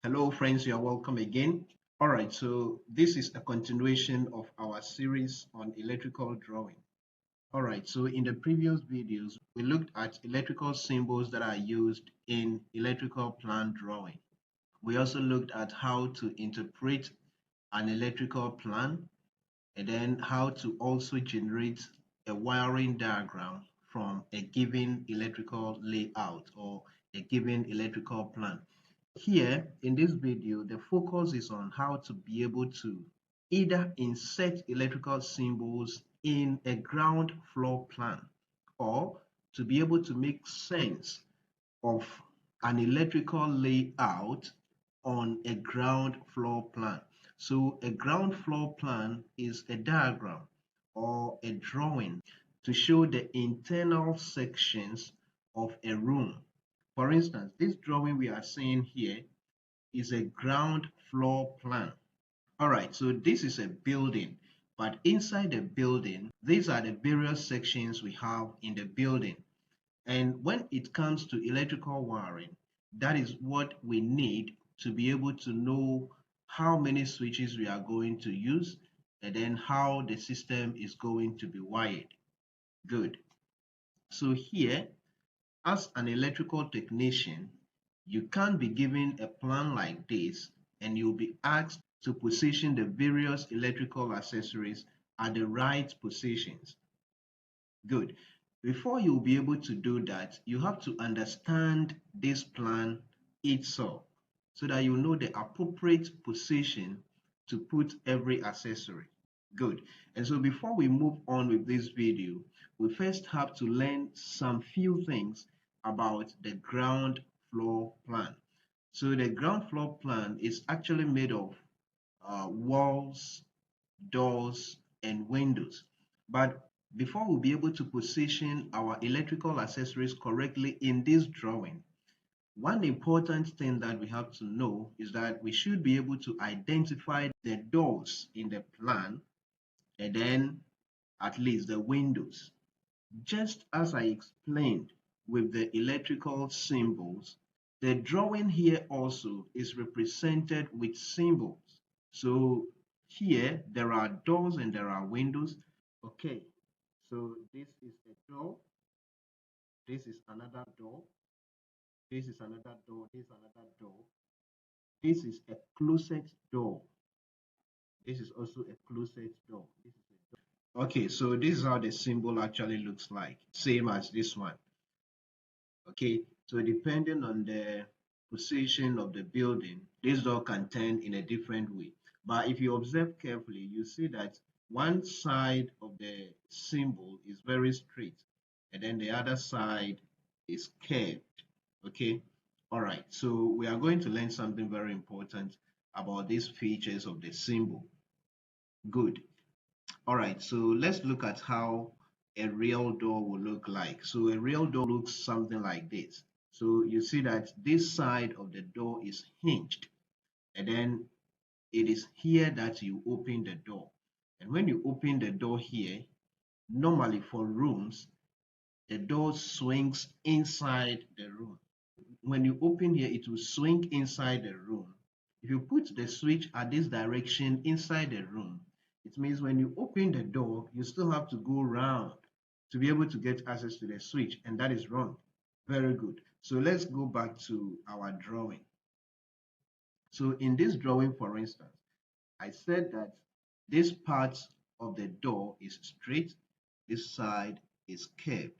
Hello friends, you are welcome again. Alright, so this is a continuation of our series on electrical drawing. Alright, so in the previous videos, we looked at electrical symbols that are used in electrical plan drawing. We also looked at how to interpret an electrical plan and then how to also generate a wiring diagram from a given electrical layout or a given electrical plan. Here in this video, the focus is on how to be able to either insert electrical symbols in a ground floor plan or to be able to make sense of an electrical layout on a ground floor plan. So a ground floor plan is a diagram or a drawing to show the internal sections of a room. For instance, this drawing we are seeing here is a ground floor plan. All right, so this is a building, but inside the building, these are the various sections we have in the building. And when it comes to electrical wiring, that is what we need to be able to know how many switches we are going to use and then how the system is going to be wired. Good. So here, as an electrical technician, you can't be given a plan like this and you'll be asked to position the various electrical accessories at the right positions. Good. Before you'll be able to do that, you have to understand this plan itself so that you know the appropriate position to put every accessory. Good. And so before we move on with this video, we first have to learn some few things about the ground floor plan. So the ground floor plan is actually made of walls, doors, and windows. But before we'll be able to position our electrical accessories correctly in this drawing, one important thing that we have to know is that we should be able to identify the doors in the plan and then at least the windows. Just as I explained with the electrical symbols, the drawing here also is represented with symbols. So here there are doors and there are windows. Okay, so this is a door, this is another door, this is another door, this is another door, this is a closet door, this is also a closet door, this is a door. Okay, so this is how the symbol actually looks like, same as this one. Okay, so depending on the position of the building, this door can turn in a different way. But if you observe carefully, you see that one side of the symbol is very straight, and then the other side is curved. Okay, all right, so we are going to learn something very important about these features of the symbol. Good. All right, so let's look at how a real door will look like. So a real door looks something like this. So you see that this side of the door is hinged, and then it is here that you open the door. And when you open the door here, normally for rooms, the door swings inside the room. When you open here, it will swing inside the room. If you put the switch at this direction inside the room, it means when you open the door, you still have to go round to be able to get access to the switch, and that is wrong. Very good. So let's go back to our drawing. So in this drawing, for instance, I said that this part of the door is straight, this side is curved.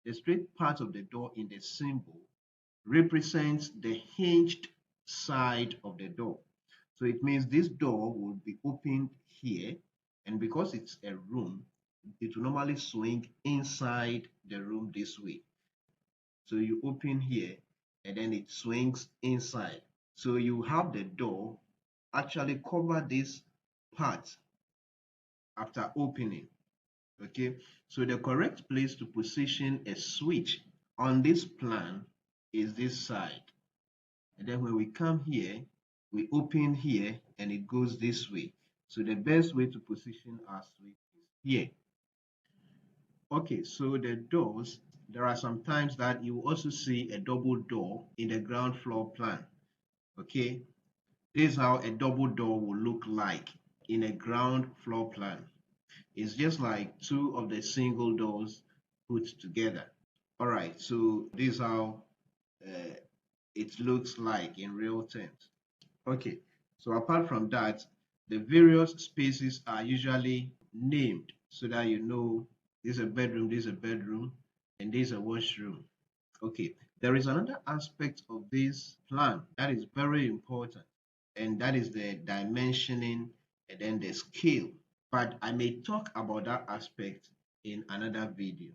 The straight part of the door in the symbol represents the hinged side of the door. So it means this door will be opened here, and because it's a room, it will normally swing inside the room this way. So you open here and then it swings inside. So you have the door actually cover this part after opening. Okay, so the correct place to position a switch on this plan is this side. And then when we come here, we open here and it goes this way. So the best way to position our switch is here. Okay, so the doors, there are some times that you will also see a double door in the ground floor plan. Okay, this is how a double door will look like in a ground floor plan. It's just like two of the single doors put together. All right, so this is how uh, it looks like in real terms. Okay, so apart from that, the various spaces are usually named so that you know this is a bedroom, this is a bedroom, and this is a washroom. Okay, there is another aspect of this plan that is very important, and that is the dimensioning and then the scale. But I may talk about that aspect in another video.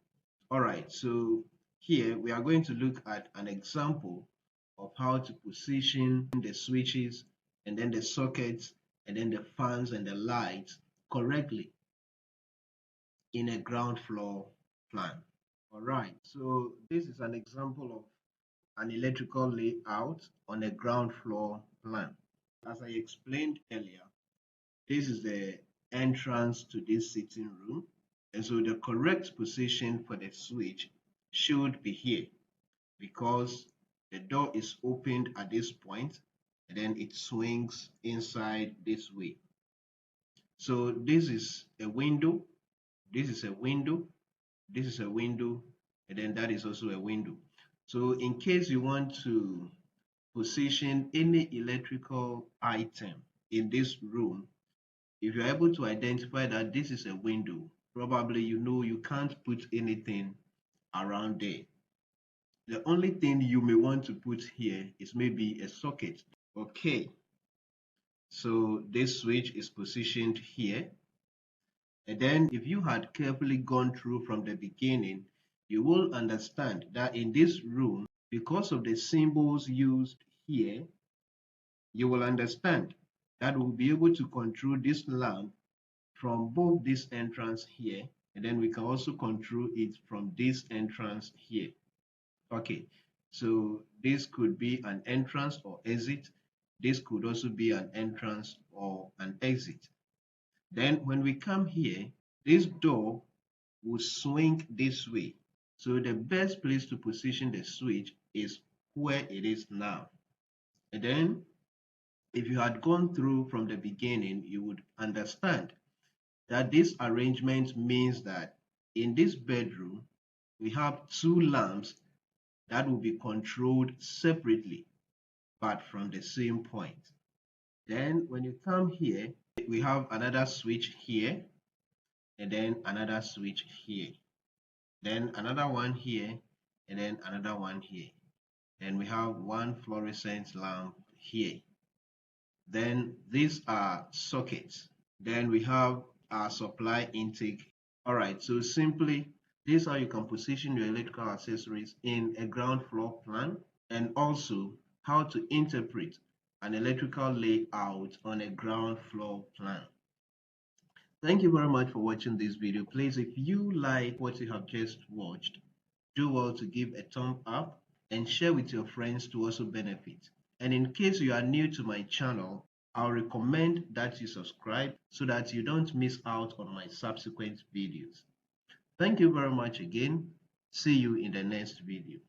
All right, so here we are going to look at an example of how to position the switches and then the sockets and then the fans and the lights correctly in a ground floor plan. All right, so this is an example of an electrical layout on a ground floor plan. As I explained earlier, this is the entrance to this sitting room, and so the correct position for the switch should be here because the door is opened at this point and then it swings inside this way. So this is a window, this is a window, this is a window, and then that is also a window. So in case you want to position any electrical item in this room, if you're able to identify that this is a window, probably you know you can't put anything around there. The only thing you may want to put here is maybe a socket. Okay, so this switch is positioned here. And then if you had carefully gone through from the beginning, you will understand that in this room, because of the symbols used here, you will understand that we'll be able to control this lamp from both this entrance here, and then we can also control it from this entrance here. Okay, so this could be an entrance or exit. This could also be an entrance or an exit. Then when we come here, this door will swing this way. So the best place to position the switch is where it is now. And then if you had gone through from the beginning, you would understand that this arrangement means that in this bedroom, we have two lamps that will be controlled separately, but from the same point. Then when you come here, we have another switch here, and then another switch here, then another one here, and then another one here. Then we have one fluorescent lamp here. Then these are sockets. Then we have our supply intake. All right, so simply, this is how you can position your electrical accessories in a ground floor plan, and also how to interpret an electrical layout on a ground floor plan. Thank you very much for watching this video. Please, if you like what you have just watched, do well to give a thumb up and share with your friends to also benefit. And in case you are new to my channel, I'll recommend that you subscribe so that you don't miss out on my subsequent videos. Thank you very much again. See you in the next video.